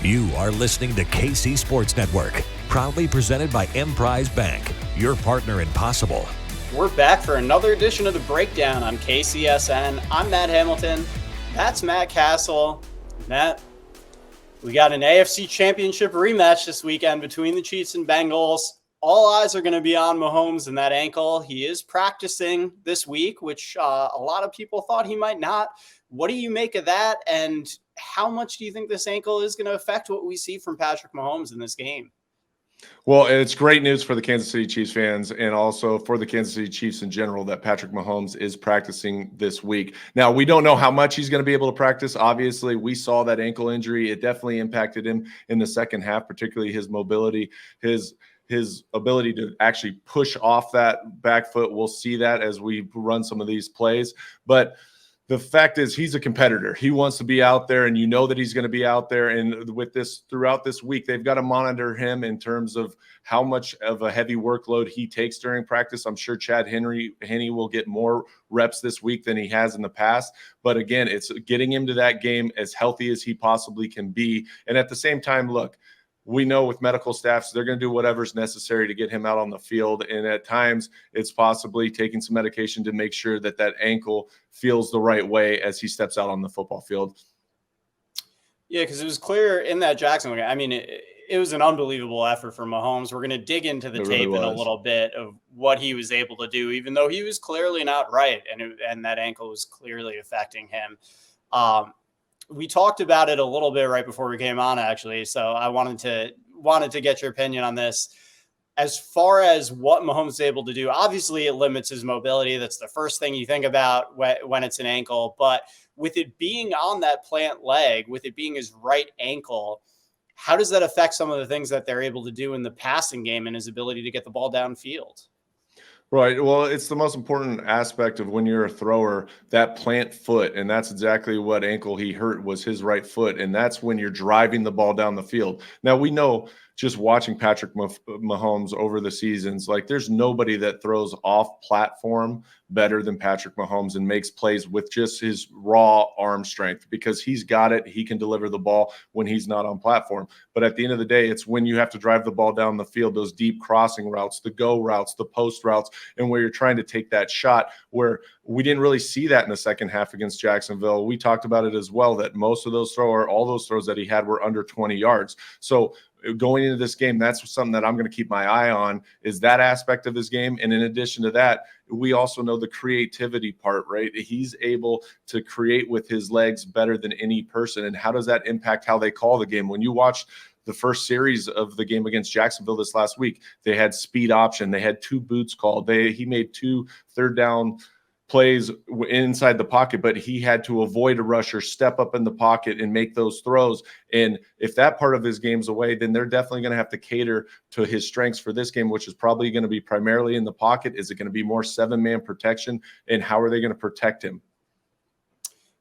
You are listening to KC Sports Network, proudly presented by Emprise Bank, your partner in possible. We're back for another edition of The Breakdown on KCSN. I'm Matt Hamilton. That's Matt Cassel. Matt, we got an AFC Championship rematch this weekend between the Chiefs and Bengals. All eyes are going to be on Mahomes and that ankle. He is practicing this week, which a lot of people thought he might not. What do you make of that? And how much do you think this ankle is going to affect what we see from Patrick Mahomes in this game? Well, it's great news for the Kansas City Chiefs fans and also for the Kansas City Chiefs in general that Patrick Mahomes is practicing this week. Now, we don't know how much he's going to be able to practice. Obviously, we saw that ankle injury. It definitely impacted him in the second half, particularly his mobility, his ability to actually push off that back foot. We'll see that as we run some of these plays. But the fact is he's a competitor. He wants to be out there, and you know that he's going to be out there. And with this throughout this week, they've got to monitor him in terms of how much of a heavy workload he takes during practice. I'm sure Chad Henne will get more reps this week than he has in the past. But again, it's getting him to that game as healthy as he possibly can be. And at the same time, look, we know with medical staffs, they're going to do whatever's necessary to get him out on the field. And at times, it's possibly taking some medication to make sure that that ankle feels the right way as he steps out on the football field. Yeah, because it was clear in that Jacksonville game. I mean, it was an unbelievable effort for Mahomes. We're going to dig into the tape in a little bit of what he was able to do, even though he was clearly not right, and that ankle was clearly affecting him. We talked about it a little bit right before we came on, actually. So I wanted to get your opinion on this. As far as what Mahomes is able to do, obviously it limits his mobility. That's the first thing you think about when it's an ankle. But with it being on that plant leg, with it being his right ankle, how does that affect some of the things that they're able to do in the passing game and his ability to get the ball downfield? Right. Well, it's the most important aspect of when you're a thrower, that plant foot. And that's exactly what ankle he hurt was his right foot. And that's when you're driving the ball down the field. Now, we know just watching Patrick Mahomes over the seasons, like there's nobody that throws off platform better than Patrick Mahomes and makes plays with just his raw arm strength because he's got it. He can deliver the ball when he's not on platform. But at the end of the day, it's when you have to drive the ball down the field, those deep crossing routes, the go routes, the post routes, and where you're trying to take that shot where we didn't really see that in the second half against Jacksonville. We talked about it as well, that most of those all those throws that he had were under 20 yards. So going into this game, that's something that I'm going to keep my eye on is that aspect of his game. And in addition to that, we also know the creativity part, right? He's able to create with his legs better than any person. And how does that impact how they call the game? When you watch the first series of the game against Jacksonville this last week, they had speed option. They had 2 boots called. He made 2 third down plays inside the pocket, but he had to avoid a rusher, step up in the pocket and make those throws. And if that part of his game's away, then they're definitely going to have to cater to his strengths for this game, which is probably going to be primarily in the pocket. Is it going to be more 7-man protection? And how are they going to protect him?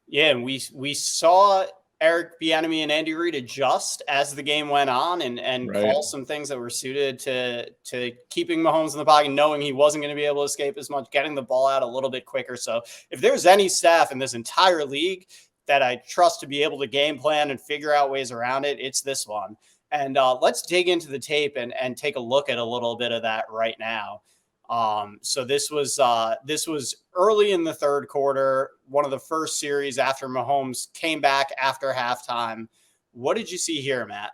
Yeah, and we saw Eric Bieniemy and Andy Reid adjust as the game went on and call some things that were suited to keeping Mahomes in the pocket, knowing he wasn't going to be able to escape as much, getting the ball out a little bit quicker. So if there's any staff in this entire league that I trust to be able to game plan and figure out ways around it, it's this one. And let's dig into the tape and take a look at a little bit of that right now. So this was early in the third quarter, one of the first series after Mahomes came back after halftime. What did you see here, Matt?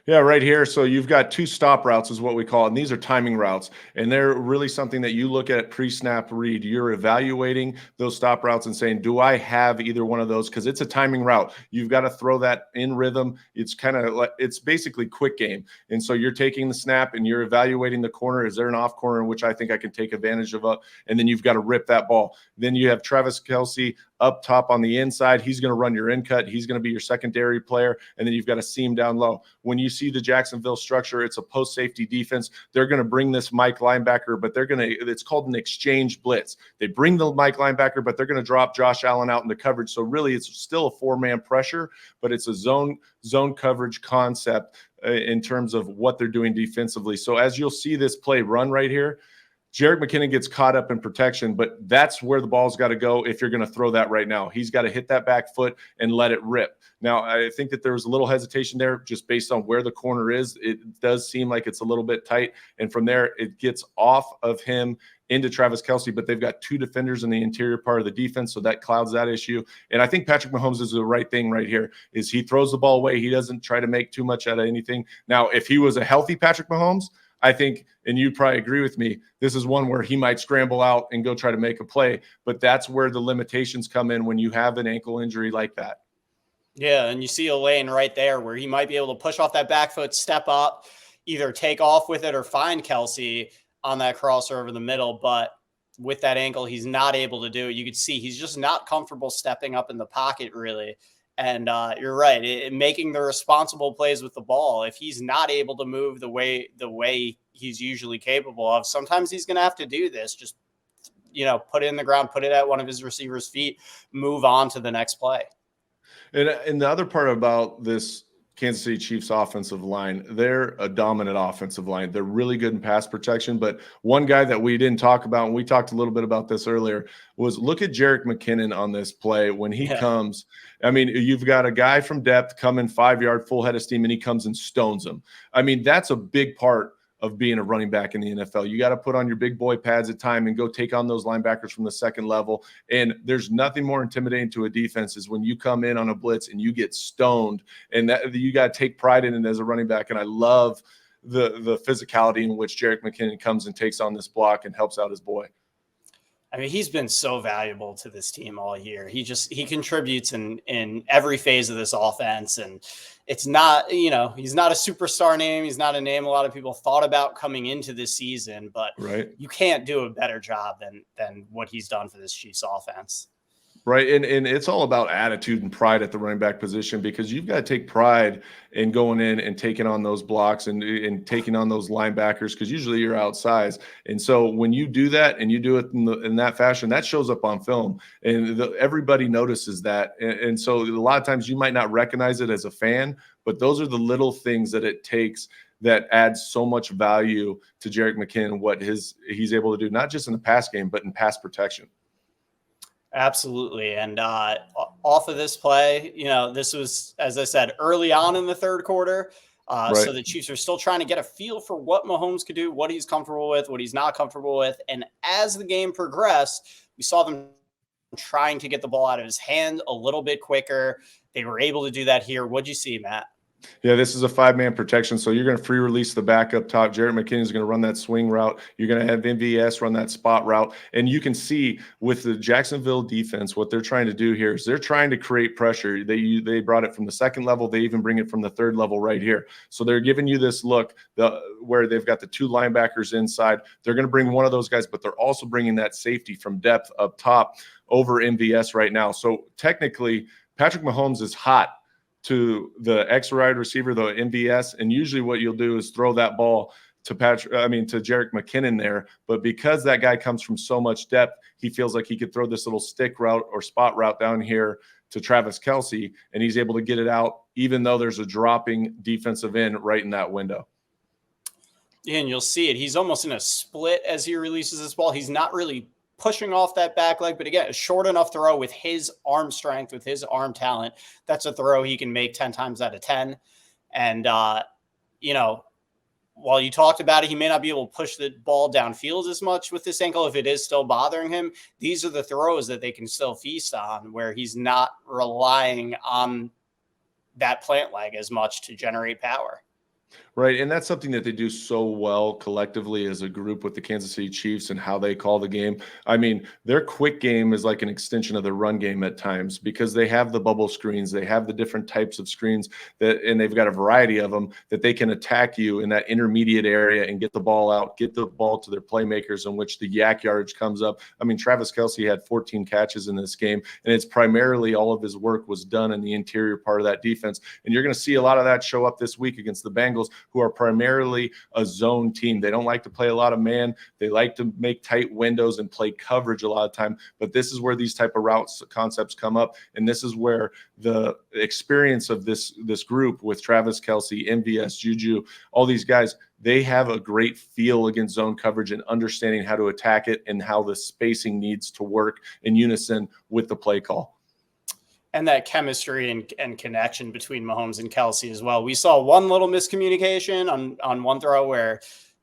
Yeah, right here. So you've got 2 stop routes is what we call it. And these are timing routes. And they're really something that you look at pre-snap read. You're evaluating those stop routes and saying, do I have either one of those? Because it's a timing route. You've got to throw that in rhythm. It's kind of like, it's basically quick game. And so you're taking the snap and you're evaluating the corner. Is there an off corner in which I think I can take advantage of? And then you've got to rip that ball. Then you have Travis Kelce up top on the inside. He's going to run your in cut. He's going to be your secondary player. And then you've got a seam down low. When you see the Jacksonville structure, it's a post safety defense. They're going to bring this Mike linebacker, but it's called an exchange blitz. They bring the Mike linebacker, but they're going to drop Josh Allen out into coverage. So really it's still a 4-man pressure, but it's a zone coverage concept in terms of what they're doing defensively. So as you'll see this play run right here, Jerick McKinnon gets caught up in protection, but that's where the ball's got to go if you're going to throw that right now. He's got to hit that back foot and let it rip. Now, I think that there was a little hesitation there just based on where the corner is. It does seem like it's a little bit tight, and from there, it gets off of him into Travis Kelce, but they've got two defenders in the interior part of the defense, so that clouds that issue. And I think Patrick Mahomes is the right thing right here, is he throws the ball away. He doesn't try to make too much out of anything. Now, if he was a healthy Patrick Mahomes, I think, and you probably agree with me, this is one where he might scramble out and go try to make a play, but that's where the limitations come in when you have an ankle injury like that. Yeah, and you see a lane right there where he might be able to push off that back foot, step up, either take off with it or find Kelce on that crossover in the middle, but with that ankle, he's not able to do it. You could see he's just not comfortable stepping up in the pocket, really. And you're right, making the responsible plays with the ball. If he's not able to move the way he's usually capable of, sometimes he's going to have to do this. Just, put it in the ground, put it at one of his receivers' feet, move on to the next play. And the other part about this Kansas City Chiefs offensive line, they're a dominant offensive line. They're really good in pass protection. But one guy that we didn't talk about, and we talked a little bit about this earlier, was look at Jerick McKinnon on this play. When he comes, I mean, you've got a guy from depth coming 5-yard full head of steam, and he comes and stones him. I mean, that's a big part of being a running back in the NFL. You got to put on your big boy pads at time and go take on those linebackers from the second level. And there's nothing more intimidating to a defense is when you come in on a blitz and you get stoned, and that you got to take pride in it as a running back. And I love the physicality in which Jerick McKinnon comes and takes on this block and helps out his boy. I mean, he's been so valuable to this team all year. He contributes in every phase of this offense. And it's not, he's not a superstar name. He's not a name a lot of people thought about coming into this season, but you can't do a better job than what he's done for this Chiefs offense. Right. And it's all about attitude and pride at the running back position, because you've got to take pride in going in and taking on those blocks and taking on those linebackers, because usually you're outsized. And so when you do that and you do it in that fashion, that shows up on film, and everybody notices that. And so a lot of times you might not recognize it as a fan, but those are the little things that it takes that adds so much value to Jerick McKinnon, what he's able to do, not just in the pass game, but in pass protection. Absolutely. And off of this play, this was, as I said, early on in the third quarter. So the Chiefs are still trying to get a feel for what Mahomes could do, what he's comfortable with, what he's not comfortable with. And as the game progressed, we saw them trying to get the ball out of his hand a little bit quicker. They were able to do that here. What'd you see, Matt? Yeah, this is a 5-man protection, so you're going to free release the back up top. Jerick McKinnon is going to run that swing route. You're going to have MVS run that spot route. And you can see with the Jacksonville defense, what they're trying to do here is they're trying to create pressure. They brought it from the second level. They even bring it from the third level right here. So they're giving you this look where they've got the two linebackers inside. They're going to bring one of those guys, but they're also bringing that safety from depth up top over MVS right now. So technically, Patrick Mahomes is hot to the X wide receiver, the MVS, and usually what you'll do is throw that ball to Jerick McKinnon there. But because that guy comes from so much depth, he feels like he could throw this little stick route or spot route down here to Travis Kelce, and he's able to get it out, even though there's a dropping defensive end right in that window. Yeah, and you'll see it. He's almost in a split as he releases this ball. He's not really pushing off that back leg, but again, a short enough throw with his arm strength, with his arm talent. That's a throw he can make 10 times out of 10. And, while you talked about it, he may not be able to push the ball downfield as much with this ankle if it is still bothering him. These are the throws that they can still feast on, where he's not relying on that plant leg as much to generate power. Right, and that's something that they do so well collectively as a group with the Kansas City Chiefs and how they call the game. I mean, their quick game is like an extension of their run game at times, because they have the bubble screens, they have the different types of screens and they've got a variety of them that they can attack you in that intermediate area and get the ball out, get the ball to their playmakers, in which the yak yardage comes up. I mean, Travis Kelce had 14 catches in this game, and it's primarily all of his work was done in the interior part of that defense. And you're going to see a lot of that show up this week against the Bengals, Bengals, who are primarily a zone team. They don't like to play a lot of man. They like to make tight windows and play coverage a lot of time. But this is where these type of routes concepts come up. And this is where the experience of this group with Travis Kelce, MVS, Juju, all these guys, they have a great feel against zone coverage and understanding how to attack it and how the spacing needs to work in unison with the play call. And that chemistry and connection between Mahomes and Kelce as well. We saw one little miscommunication on one throw where,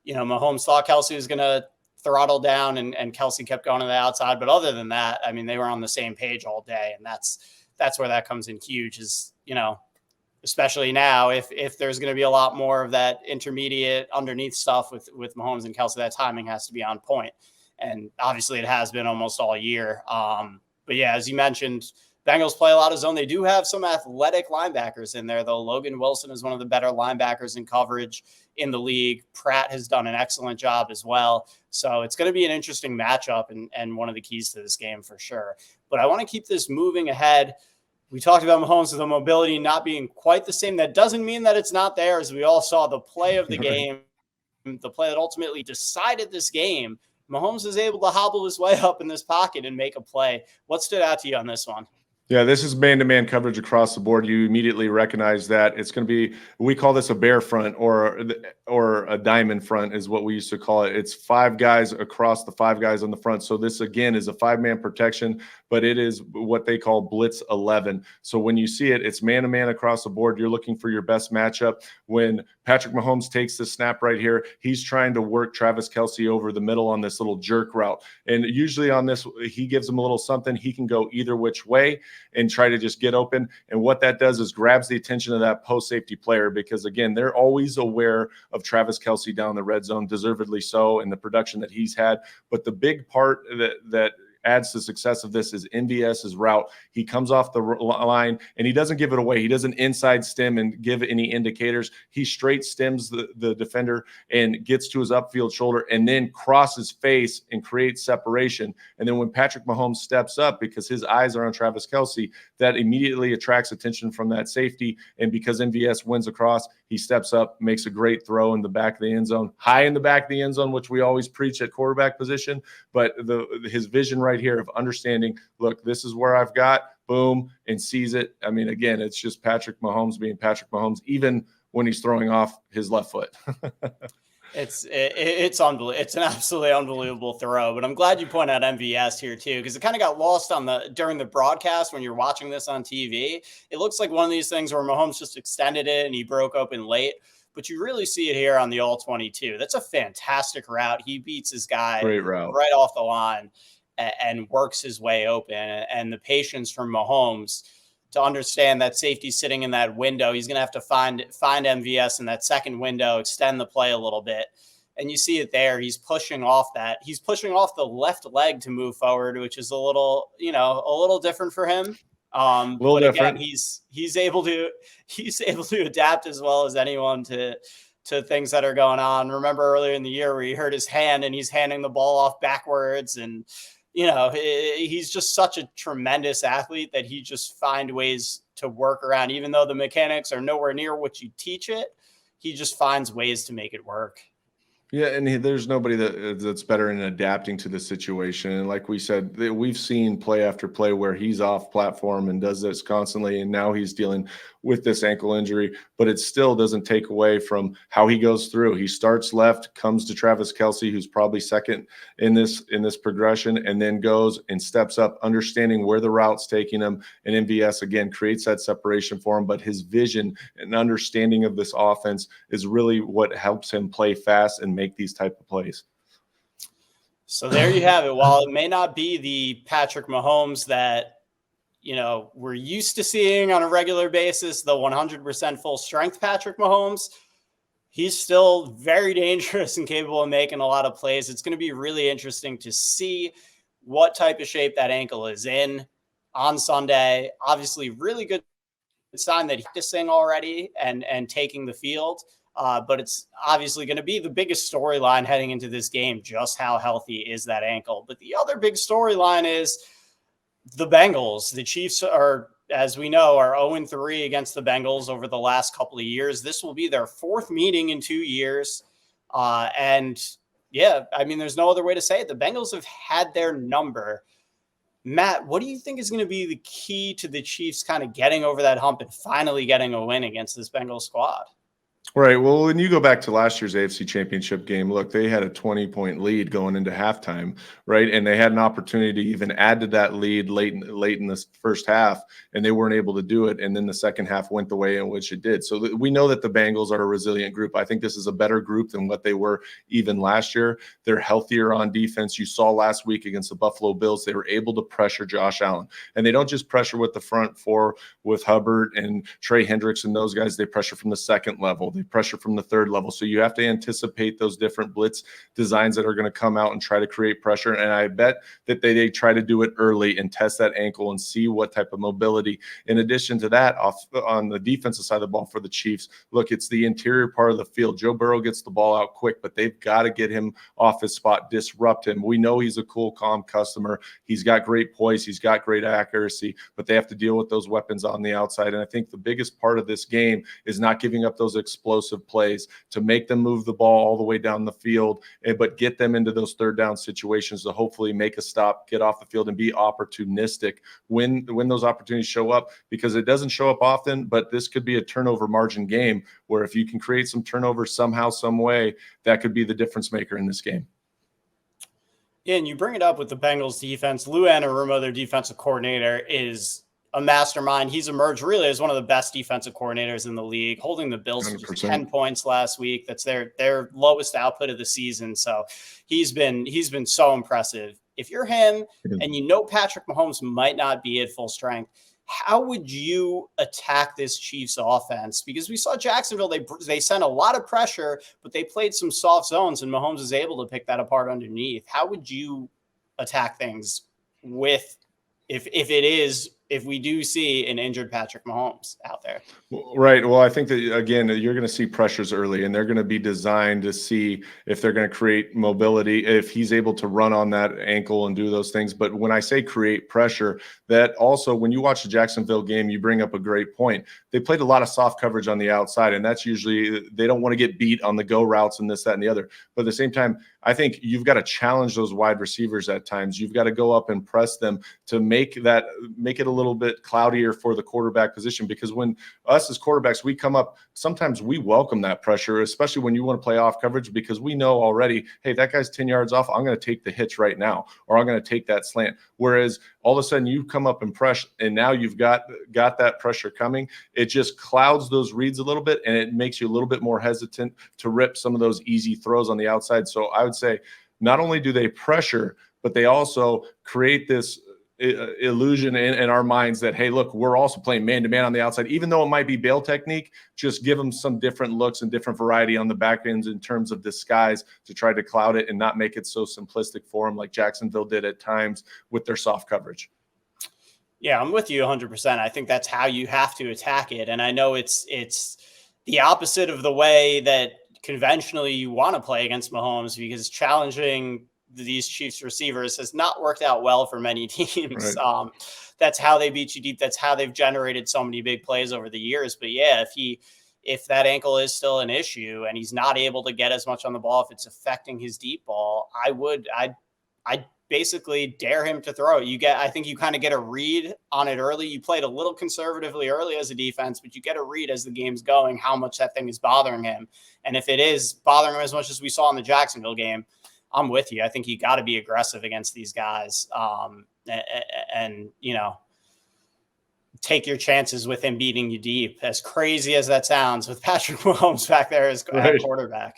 Mahomes thought Kelce was going to throttle down and Kelce kept going to the outside. But other than that, I mean, they were on the same page all day. And that's where that comes in huge is, especially now, if there's going to be a lot more of that intermediate underneath stuff with Mahomes and Kelce, that timing has to be on point. And obviously it has been almost all year. But yeah, as you mentioned, Bengals play a lot of zone. They do have some athletic linebackers in there, though. Logan Wilson is one of the better linebackers in coverage in the league. Pratt has done an excellent job as well. So it's going to be an interesting matchup and one of the keys to this game for sure. But I want to keep this moving ahead. We talked about Mahomes with the mobility not being quite the same. That doesn't mean that it's not there, as we all saw the play of the game, the play that ultimately decided this game. Mahomes is able to hobble his way up in this pocket and make a play. What stood out to you on this one? Yeah, this is man-to-man coverage across the board. You immediately recognize that it's going to be, we call this a bear front or a diamond front is what we used to call it. It's 5 guys across the 5 guys on the front. So this, again, is a 5-man protection, but it is what they call blitz 11. So when you see it, it's man-to-man across the board. You're looking for your best matchup. When Patrick Mahomes takes the snap right here, he's trying to work Travis Kelce over the middle on this little jerk route. And usually on this, he gives him a little something. He can go either which way and try to just get open. And what that does is grabs the attention of that post safety player, because again, they're always aware of Travis Kelce down the red zone, deservedly so, and the production that he's had. But the big part that adds to the success of this is MVS's route. He comes off the line and he doesn't give it away. He doesn't inside stem and give any indicators. He straight stems the defender and gets to his upfield shoulder and then crosses face and creates separation. And then when Patrick Mahomes steps up, because his eyes are on Travis Kelce, that immediately attracts attention from that safety. And because MVS wins across, he steps up, makes a great throw in the back of the end zone, high in the back of the end zone, which we always preach at quarterback position. But his vision right here of understanding, look, this is where I've got, boom, and sees it. I mean, again, it's just Patrick Mahomes being Patrick Mahomes, even when he's throwing off his left foot. It's unbelievable. It's an absolutely unbelievable throw. But I'm glad you point out MVS here too, because it kind of got lost during the broadcast when you're watching this on TV. It looks like one of these things where Mahomes just extended it and he broke open late. But you really see it here on the all-22. That's a fantastic route. He beats his guy right off the line and works his way open. And the patience from Mahomes to understand that safety sitting in that window, he's going to have to find MVS in that second window, extend the play a little bit. And you see it there. He's pushing off the left leg to move forward, which is a little different for him. But again, he's able to adapt as well as anyone to things that are going on. Remember earlier in the year where he hurt his hand and he's handing the ball off backwards, and he's just such a tremendous athlete that he just find ways to work around, even though the mechanics are nowhere near what you teach it. He just finds ways to make it work. Yeah, and there's nobody that's better in adapting to the situation. And like we said, we've seen play after play where he's off platform and does this constantly, and now he's dealing with this ankle injury, but it still doesn't take away from how he goes through. He starts left, comes to Travis Kelce, who's probably second in this progression, and then goes and steps up, understanding where the route's taking him. And MVS, again, creates that separation for him, but his vision and understanding of this offense is really what helps him play fast and make these type of plays. So there you have it. While it may not be the Patrick Mahomes that we're used to seeing on a regular basis, the 100% full strength Patrick Mahomes, he's still very dangerous and capable of making a lot of plays. It's going to be really interesting to see what type of shape that ankle is in on Sunday. Obviously, really good sign that he's practicing already and taking the field. But it's obviously going to be the biggest storyline heading into this game, just how healthy is that ankle. But the other big storyline is the Bengals. The Chiefs are as we know, are 0-3 against the Bengals over the last couple of years. This will be their 4th meeting in 2 years. And yeah, I mean, there's no other way to say it. The Bengals have had their number. Matt, what do you think is going to be the key to the Chiefs kind of getting over that hump and finally getting a win against this Bengals squad? Right. Well, when you go back to last year's AFC Championship game, look, they had a 20-point lead going into halftime, right? And they had an opportunity to even add to that lead late in the first half, and they weren't able to do it. And then the second half went the way in which it did. So we know that the Bengals are a resilient group. I think this is a better group than what they were even last year. They're healthier on defense. You saw last week against the Buffalo Bills, they were able to pressure Josh Allen. And they don't just pressure with the front four with Hubbard and Trey Hendricks and those guys. They pressure from the second level. They pressure from the third level. So you have to anticipate those different blitz designs that are going to come out and try to create pressure. And I bet that they try to do it early and test that ankle and see what type of mobility. In addition to that, on the defensive side of the ball for the Chiefs, look, it's the interior part of the field. Joe Burrow gets the ball out quick, but they've got to get him off his spot, disrupt him. We know he's a cool, calm customer. He's got great poise. He's got great accuracy, but they have to deal with those weapons on the outside. And I think the biggest part of this game is not giving up those explosive plays to make them move the ball all the way down the field, but get them into those third down situations to hopefully make a stop, get off the field, and be opportunistic when those opportunities show up, because it doesn't show up often. But this could be a turnover margin game where if you can create some turnovers somehow, some way, that could be the difference maker in this game. Yeah, and you bring it up with the Bengals defense. Lou Anarumo, their defensive coordinator, is a mastermind. He's emerged really as one of the best defensive coordinators in the league, holding the Bills to just 10 points last week. That's their lowest output of the season. So he's been so impressive. If you're him and you know Patrick Mahomes might not be at full strength, how would you attack this Chiefs offense? Because we saw Jacksonville, they sent a lot of pressure, but they played some soft zones, and Mahomes is able to pick that apart underneath. How would you attack things with if we do see an injured Patrick Mahomes out there? Right. Well, I think that, again, you're going to see pressures early, and they're going to be designed to see if they're going to create mobility, if he's able to run on that ankle and do those things. But when I say create pressure, that also, when you watch the Jacksonville game, you bring up a great point. They played a lot of soft coverage on the outside, and that's usually, they don't want to get beat on the go routes and this, that, and the other. But at the same time, I think you've got to challenge those wide receivers at times. You've got to go up and press them to make it a little bit cloudier for the quarterback position, because when us as quarterbacks, we come up, sometimes we welcome that pressure, especially when you want to play off coverage, because we know already, hey, that guy's 10 yards off. I'm going to take the hitch right now, or I'm going to take that slant. Whereas all of a sudden you come up and press, and now you've got that pressure coming. It just clouds those reads a little bit, and it makes you a little bit more hesitant to rip some of those easy throws on the outside. So I would say not only do they pressure, but they also create this illusion in our minds that, hey, look, we're also playing man-to-man on the outside. Even though it might be bail technique, just give them some different looks and different variety on the back ends in terms of disguise to try to cloud it and not make it so simplistic for them like Jacksonville did at times with their soft coverage. Yeah, I'm with you 100%. I think that's how you have to attack it. And I know it's the opposite of the way that conventionally you want to play against Mahomes, because challenging these Chiefs receivers has not worked out well for many teams. Right. That's how they beat you deep. That's how they've generated so many big plays over the years. But yeah, if that ankle is still an issue and he's not able to get as much on the ball, if it's affecting his deep ball, I'd basically dare him to throw it. I think you kind of get a read on it early. You played a little conservatively early as a defense, but you get a read as the game's going, how much that thing is bothering him. And if it is bothering him as much as we saw in the Jacksonville game, I'm with you. I think you got to be aggressive against these guys, and take your chances with him beating you deep. As crazy as that sounds, with Patrick Mahomes back there as quarterback.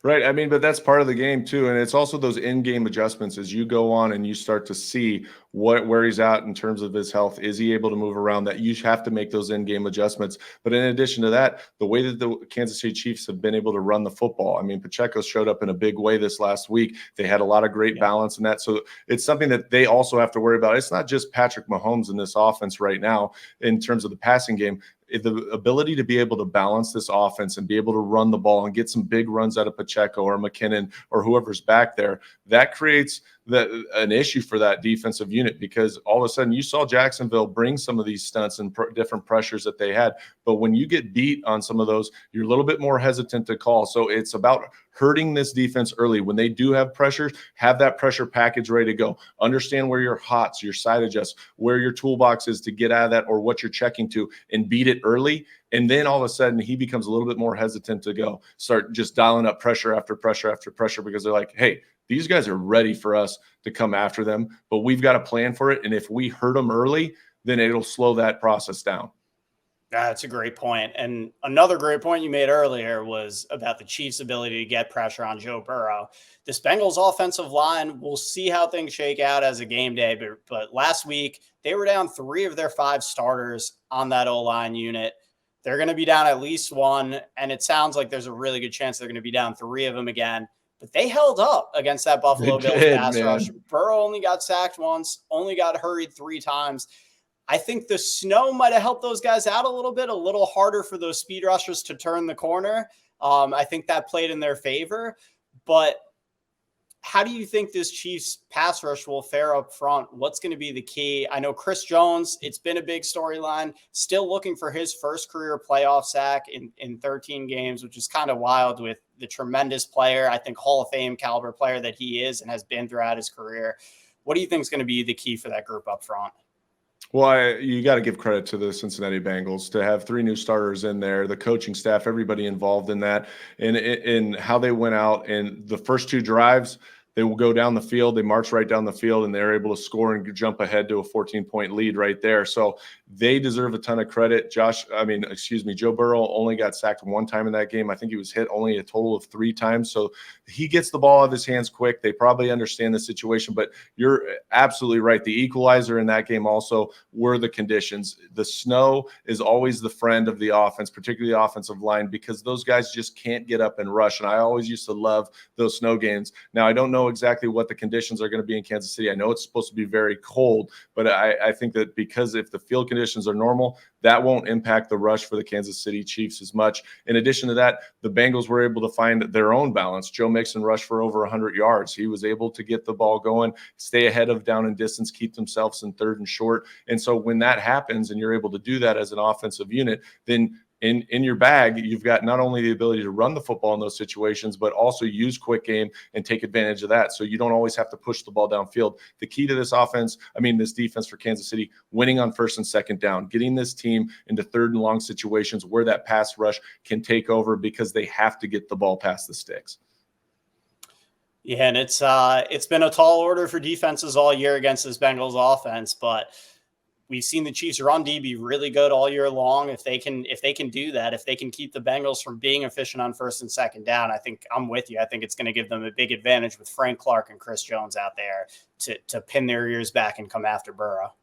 Right. I mean, but that's part of the game too. And it's also those in-game adjustments as you go on and you start to see where he's at in terms of his health. Is he able to move around? That you have to make those in-game adjustments. But in addition to that, the way that the Kansas City Chiefs have been able to run the football. I mean, Pacheco showed up in a big way this last week. They had a lot of great balance in that. So it's something that they also have to worry about. It's not just Patrick Mahomes in this offense right now in terms of the passing game. The ability to be able to balance this offense and be able to run the ball and get some big runs out of Pacheco or McKinnon or whoever's back there, that creates an issue for that defensive unit, because all of a sudden you saw Jacksonville bring some of these stunts and different pressures that they had. But when you get beat on some of those, you're a little bit more hesitant to call. So it's about hurting this defense early. When they do have pressures, have that pressure package ready to go. Understand where your hots, your side adjusts, where your toolbox is to get out of that, or what you're checking to, and beat it early. And then all of a sudden he becomes a little bit more hesitant to start just dialing up pressure after pressure after pressure, because they're like, hey, these guys are ready for us to come after them, but we've got a plan for it. And if we hurt them early, then it'll slow that process down. That's a great point. And another great point you made earlier was about the Chiefs' ability to get pressure on Joe Burrow. This Bengals offensive line, we'll see how things shake out as a game day. But last week, they were down 3 of their 5 starters on that O-line unit. They're going to be down at least 1, and it sounds like there's a really good chance they're going to be down 3 of them again. But they held up against that Buffalo Bills pass rush. Burrow only got sacked once, only got hurried 3 times. I think the snow might have helped those guys out a little harder for those speed rushers to turn the corner. I think that played in their favor. But how do you think this Chiefs pass rush will fare up front? What's going to be the key? I know Chris Jones, it's been a big storyline, still looking for his first career playoff sack in 13 games, which is kind of wild with the tremendous player, I think Hall of Fame caliber player that he is and has been throughout his career. What do you think is going to be the key for that group up front? Well, you got to give credit to the Cincinnati Bengals to have 3 new starters in there, the coaching staff, everybody involved in that, and how they went out. And the first 2 drives, they will go down the field. They march right down the field, and they're able to score and jump ahead to a 14-point lead right there. So they deserve a ton of credit. Joe Burrow only got sacked 1 time in that game. I think he was hit only a total of 3 times. So he gets the ball out of his hands quick. They probably understand the situation, but you're absolutely right. The equalizer in that game also were the conditions. The snow is always the friend of the offense, particularly the offensive line, because those guys just can't get up and rush. And I always used to love those snow games. Now, I don't know exactly what the conditions are going to be in Kansas City. I know it's supposed to be very cold, but I think that because if the field conditions are normal, that won't impact the rush for the Kansas City Chiefs as much. In addition to that, the Bengals were able to find their own balance. Joe Mixon rushed for over 100 yards. He was able to get the ball going, stay ahead of down and distance, keep themselves in 3rd and short. And so when that happens and you're able to do that as an offensive unit, then in your bag, you've got not only the ability to run the football in those situations, but also use quick game and take advantage of that. So you don't always have to push the ball downfield. The key to this this defense for Kansas City, winning on 1st and 2nd down, getting this team into 3rd and long situations where that pass rush can take over, because they have to get the ball past the sticks. Yeah, and it's been a tall order for defenses all year against this Bengals offense, but we've seen the Chiefs run D be really good all year long. If they can do that, if they can keep the Bengals from being efficient on 1st and 2nd down, I think I'm with you. I think it's going to give them a big advantage with Frank Clark and Chris Jones out there to pin their ears back and come after Burrow.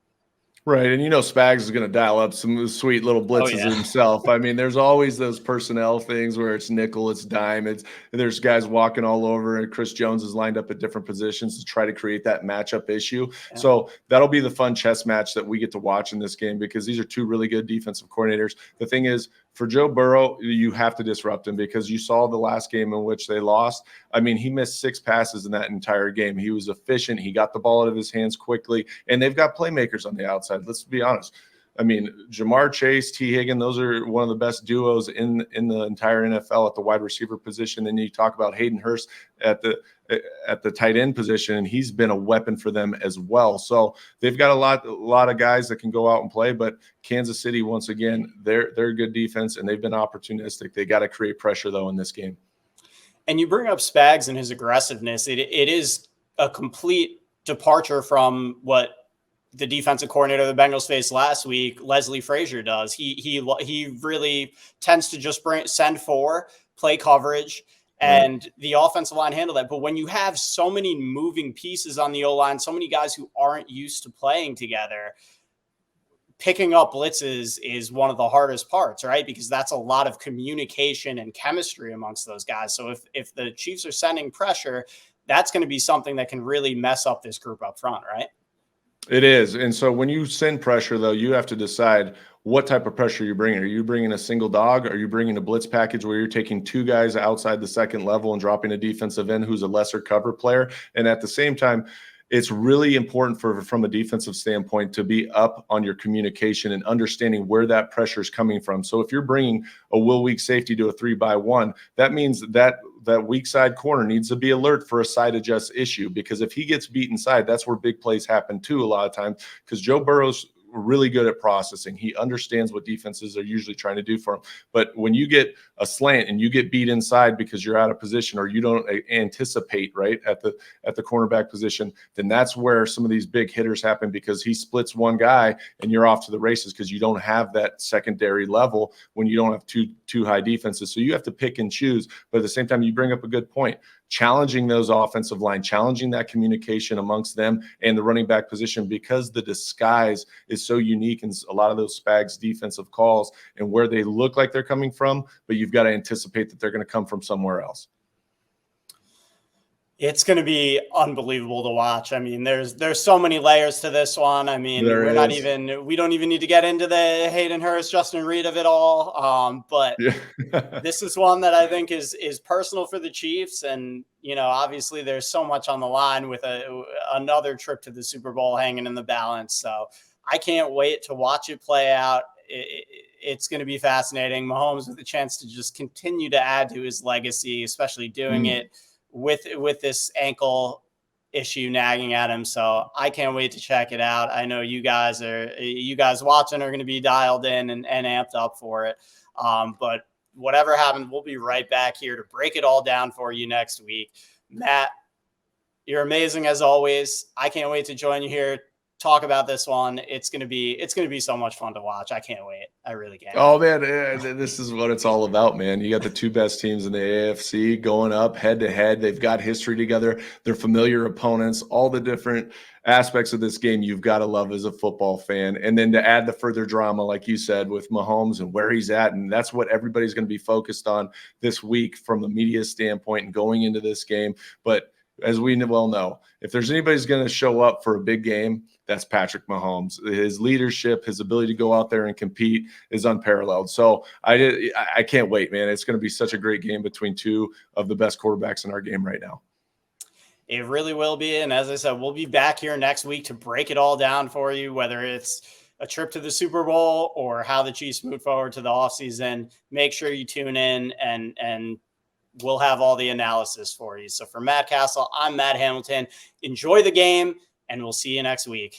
Right. And Spags is going to dial up some sweet little blitzes himself. I mean, there's always those personnel things where it's nickel, it's dime. There's guys walking all over, and Chris Jones is lined up at different positions to try to create that matchup issue. Yeah. So that'll be the fun chess match that we get to watch in this game, because these are 2 really good defensive coordinators. The thing is, for Joe Burrow, you have to disrupt him, because you saw the last game in which they lost. I mean, he missed 6 passes in that entire game. He was efficient. He got the ball out of his hands quickly, and they've got playmakers on the outside. Let's be honest. I mean, Jamar Chase, T. Higgins, those are one of the best duos in the entire NFL at the wide receiver position. Then you talk about Hayden Hurst at the tight end position, and he's been a weapon for them as well. So they've got a lot of guys that can go out and play. But Kansas City, once again, they're a good defense, and they've been opportunistic. They got to create pressure though in this game. And you bring up Spags and his aggressiveness. It is a complete departure from what the defensive coordinator of the Bengals faced last week, Leslie Frazier, does. He really tends to just send 4, play coverage, and the offensive line handle that. But when you have so many moving pieces on the O-line, so many guys who aren't used to playing together, picking up blitzes is one of the hardest parts, right? Because that's a lot of communication and chemistry amongst those guys. So if the Chiefs are sending pressure, that's going to be something that can really mess up this group up front, right? It is. And so when you send pressure, though, you have to decide what type of pressure you're bringing. Are you bringing a single dog? Are you bringing a blitz package where you're taking 2 guys outside the 2nd level and dropping a defensive end who's a lesser cover player? And at the same time, it's really important from a defensive standpoint to be up on your communication and understanding where that pressure is coming from. So if you're bringing a will weak safety to a 3-by-1, that means that weak side corner needs to be alert for a side adjust issue, because if he gets beat inside, that's where big plays happen too a lot of times, because Joe Burrow's really good at processing. He understands what defenses are usually trying to do for him. But when you get a slant and you get beat inside because you're out of position or you don't anticipate right at the cornerback position, then that's where some of these big hitters happen, because he splits one guy and you're off to the races because you don't have that secondary level when you don't have two high defenses. So you have to pick and choose. But at the same time, you bring up a good point. Challenging those offensive line, challenging that communication amongst them and the running back position, because the disguise is so unique in a lot of those Spags defensive calls and where they look like they're coming from, but you've got to anticipate that they're going to come from somewhere else. It's going to be unbelievable to watch. I mean, there's so many layers to this one. I mean, we don't even need to get into the Hayden Hurst, Justin Reed of it all. But this is one that I think is personal for the Chiefs. And, obviously there's so much on the line with another trip to the Super Bowl hanging in the balance. So I can't wait to watch it play out. It's going to be fascinating. Mahomes with a chance to just continue to add to his legacy, especially doing it with this ankle issue nagging at him. So I can't wait to check it out. I know you guys watching are going to be dialed in and amped up for it. But whatever happens, we'll be right back here to break it all down for you next week. Matt, you're amazing as always. I can't wait to join you here, talk about this one. It's going to be so much fun to watch. I can't wait. I really can't. Oh man, this is what it's all about, man. You got the two best teams in the AFC going up head to head. They've got history together. They're familiar opponents. All the different aspects of this game you've got to love as a football fan. And then to add the further drama, like you said, with Mahomes and where he's at, and that's what everybody's going to be focused on this week from the media standpoint and going into this game. But as we well know, if there's anybody's going to show up for a big game, that's Patrick Mahomes. His leadership, his ability to go out there and compete is unparalleled. So I can't wait, man. It's going to be such a great game between two of the best quarterbacks in our game right now. It really will be. And as I said, we'll be back here next week to break it all down for you, whether it's a trip to the Super Bowl or how the Chiefs move forward to the offseason. Make sure you tune in and we'll have all the analysis for you. So for Matt Cassel, I'm Matt Hamilton. Enjoy the game, and we'll see you next week.